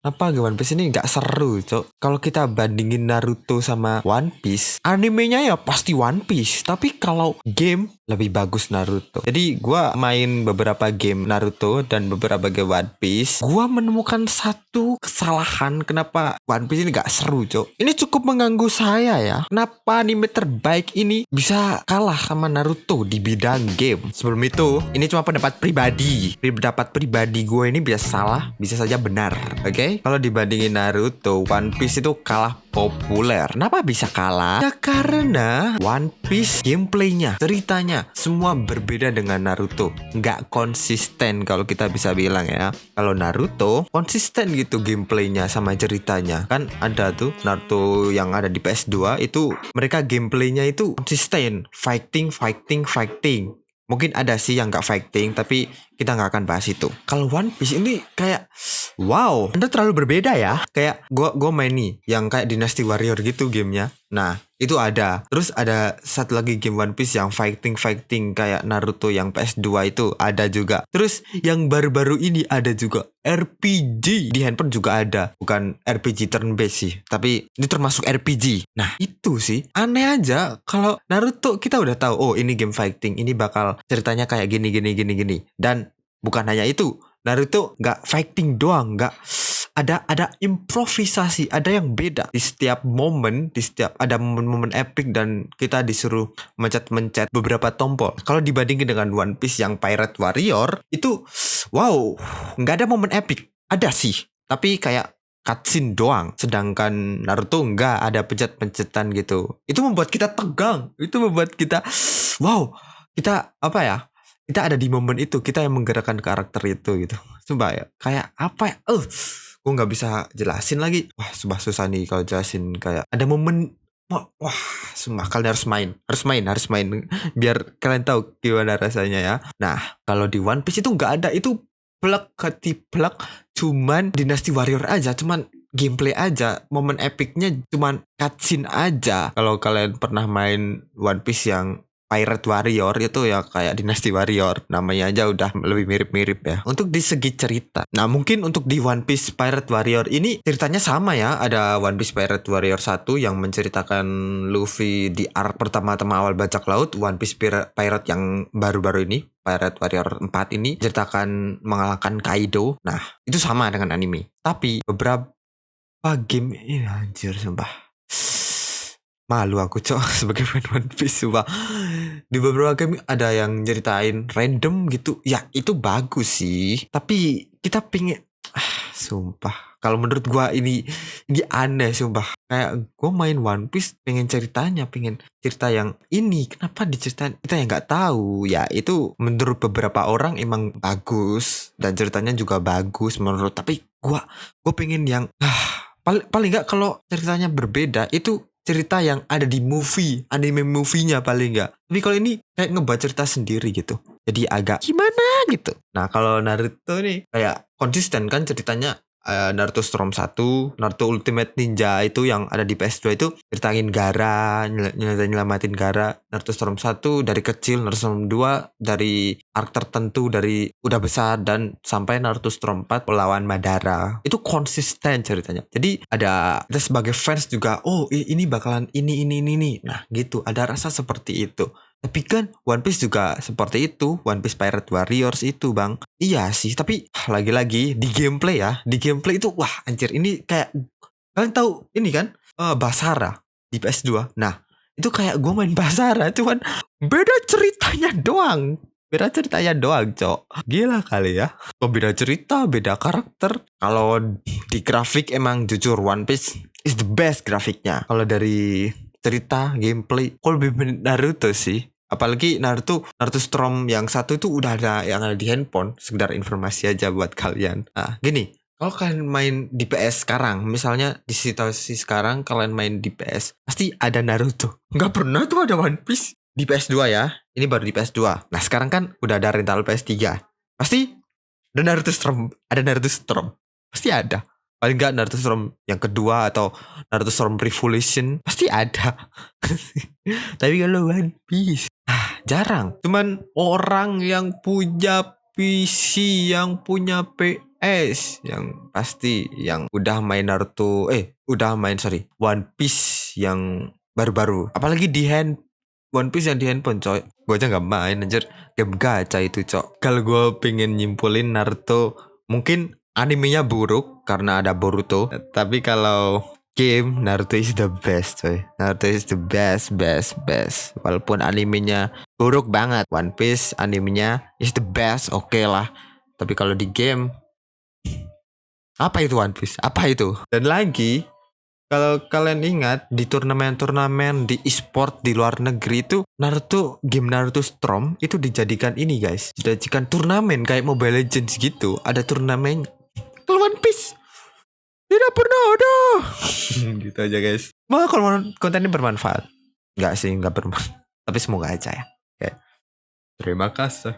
Kenapa One Piece ini nggak seru, Cok? Kalau kita bandingin Naruto sama One Piece, animenya ya pasti One Piece. Tapi kalau game, lebih bagus Naruto. Jadi gua main beberapa game Naruto dan beberapa game One Piece. Gua menemukan satu kesalahan kenapa One Piece ini nggak seru, Cok. Ini cukup mengganggu saya ya. Kenapa anime terbaik ini bisa kalah sama Naruto di bidang game? Sebelum itu, ini cuma pendapat pribadi. Pendapat pribadi gue ini bisa salah, bisa saja benar. Oke? Kalau dibandingin Naruto, One Piece itu kalah populer. Kenapa bisa kalah? Ya karena One Piece gameplaynya, ceritanya semua berbeda dengan Naruto. Nggak konsisten kalau kita bisa bilang ya. Kalau Naruto konsisten gitu gameplaynya sama ceritanya. Kan ada tuh Naruto yang ada di PS2 itu mereka gameplaynya itu konsisten, fighting. Mungkin ada sih yang nggak fighting, tapi kita nggak akan bahas itu. Kalau One Piece ini kayak, wow, Anda terlalu berbeda ya. Kayak gue main nih, yang kayak Dynasty Warrior gitu gamenya. Nah, itu ada. Terus ada satu lagi game One Piece yang fighting kayak Naruto yang PS2 itu ada juga. Terus yang baru-baru ini ada juga RPG di handphone juga ada. Bukan RPG turn based sih, tapi ini termasuk RPG. Nah, itu sih aneh aja. Kalau Naruto kita udah tahu, oh ini game fighting, ini bakal ceritanya kayak gini. Dan bukan hanya itu, Naruto nggak fighting doang, nggak ada improvisasi, ada yang beda di setiap momen, ada momen-momen epic dan kita disuruh mencet beberapa tombol. Kalau dibandingin dengan One Piece yang Pirate Warrior itu, wow, nggak ada momen epic. Ada sih, tapi kayak cutscene doang. Sedangkan Naruto nggak ada pencet-pencetan gitu. Itu membuat kita tegang. Itu membuat kita, wow, kita apa ya? Kita ada di momen itu, kita yang menggerakkan karakter itu gitu. Sumpah ya, kayak apa ya? Gue nggak bisa jelasin lagi. Wah, sumpah susah nih kalau jelasin. Kayak ada momen, wah, sumpah kalian harus main, biar kalian tahu gimana rasanya ya. Nah, kalau di One Piece itu nggak ada, itu plek ketiplek, cuman Dynasty Warrior aja, cuman gameplay aja, momen epicnya cuman cutscene aja. Kalau kalian pernah main One Piece yang Pirate Warrior itu ya kayak Dynasty Warrior, namanya aja udah lebih mirip-mirip ya. Untuk di segi cerita, nah mungkin untuk di One Piece Pirate Warrior ini ceritanya sama ya. Ada One Piece Pirate Warrior 1 yang menceritakan Luffy di arc pertama-tama awal bajak laut. One Piece Pirate yang baru-baru ini, Pirate Warrior 4 ini ceritakan mengalahkan Kaido. Nah itu sama dengan anime, tapi beberapa game ini anjir sumpah malu aku, Cok, sebagai fan One Piece. Sumpah. Di beberapa game ada yang nyeritain random gitu. Ya itu bagus sih, tapi kita pengen, sumpah, kalau menurut gua ini aneh sumpah. Kayak gua main One Piece pengen ceritanya, pengen cerita yang ini, kenapa diceritain kita yang nggak tahu. Ya itu menurut beberapa orang emang bagus dan ceritanya juga bagus menurut, tapi gua pengen yang paling nggak kalau ceritanya berbeda itu cerita yang ada di anime movie-nya paling nggak. Tapi kalau ini kayak ngebaca cerita sendiri gitu, jadi agak gimana gitu. Nah kalau Naruto nih kayak konsisten kan ceritanya. Naruto Storm 1, Naruto Ultimate Ninja itu yang ada di PS2 itu ceritain Gaara, nyelamatin Gaara. Naruto Storm 1 dari kecil, Naruto Storm 2 dari arc tertentu, dari udah besar, dan sampai Naruto Storm 4 melawan Madara. Itu konsisten ceritanya. Jadi ada kita sebagai fans juga, oh ini bakalan ini. Nah gitu, ada rasa seperti itu. Tapi kan One Piece juga seperti itu, One Piece Pirate Warriors itu bang. Iya sih, tapi lagi-lagi di gameplay ya, di gameplay itu wah anjir, ini kayak kalian tahu ini kan Basara di PS2. Nah itu kayak gue main Basara, cuman beda ceritanya doang. Cok. Gila kali ya. Kok beda cerita, beda karakter. Kalau di grafik emang jujur One Piece is the best grafiknya. Kalau dari cerita, gameplay, kok lebih Naruto sih. Apalagi Naruto Storm yang satu itu udah ada yang ada di handphone. Sekedar informasi aja buat kalian. Nah gini, kalau kalian main di PS sekarang, misalnya di situasi sekarang kalian main di PS, pasti ada Naruto. Nggak pernah tuh ada One Piece di PS2 ya. Ini baru di PS2. Nah sekarang kan udah ada rental PS3. Pasti ada Naruto Storm. Pasti ada. Paling nggak Naruto Storm yang kedua atau Naruto Storm Revolution pasti ada. Tapi kalau One Piece jarang. Cuman orang yang punya PC, yang punya yang pasti yang udah main Naruto, udah main One Piece yang baru-baru. Apalagi di One Piece yang di handphone coy. Gue aja nggak main anjir. Game gacha itu cok. Kalau gue pengen nyimpulin Naruto, mungkin animenya buruk karena ada Boruto. Tapi kalau game, Naruto is the best coy. Naruto is the best. Walaupun animenya buruk banget. One Piece animenya is the best, oke lah. Tapi kalau di game, apa itu One Piece? Apa itu? Dan lagi, kalau kalian ingat di turnamen-turnamen di e-sport di luar negeri itu game Naruto Storm itu dijadikan ini guys, dijadikan turnamen kayak Mobile Legends gitu. Ada turnamen. Kalau One Piece tidak pernah ada. Gitu aja guys. Wah, kalau konten ini bermanfaat. Enggak sih, enggak bermanfaat. Tapi semoga aja ya. Oke. Terima kasih.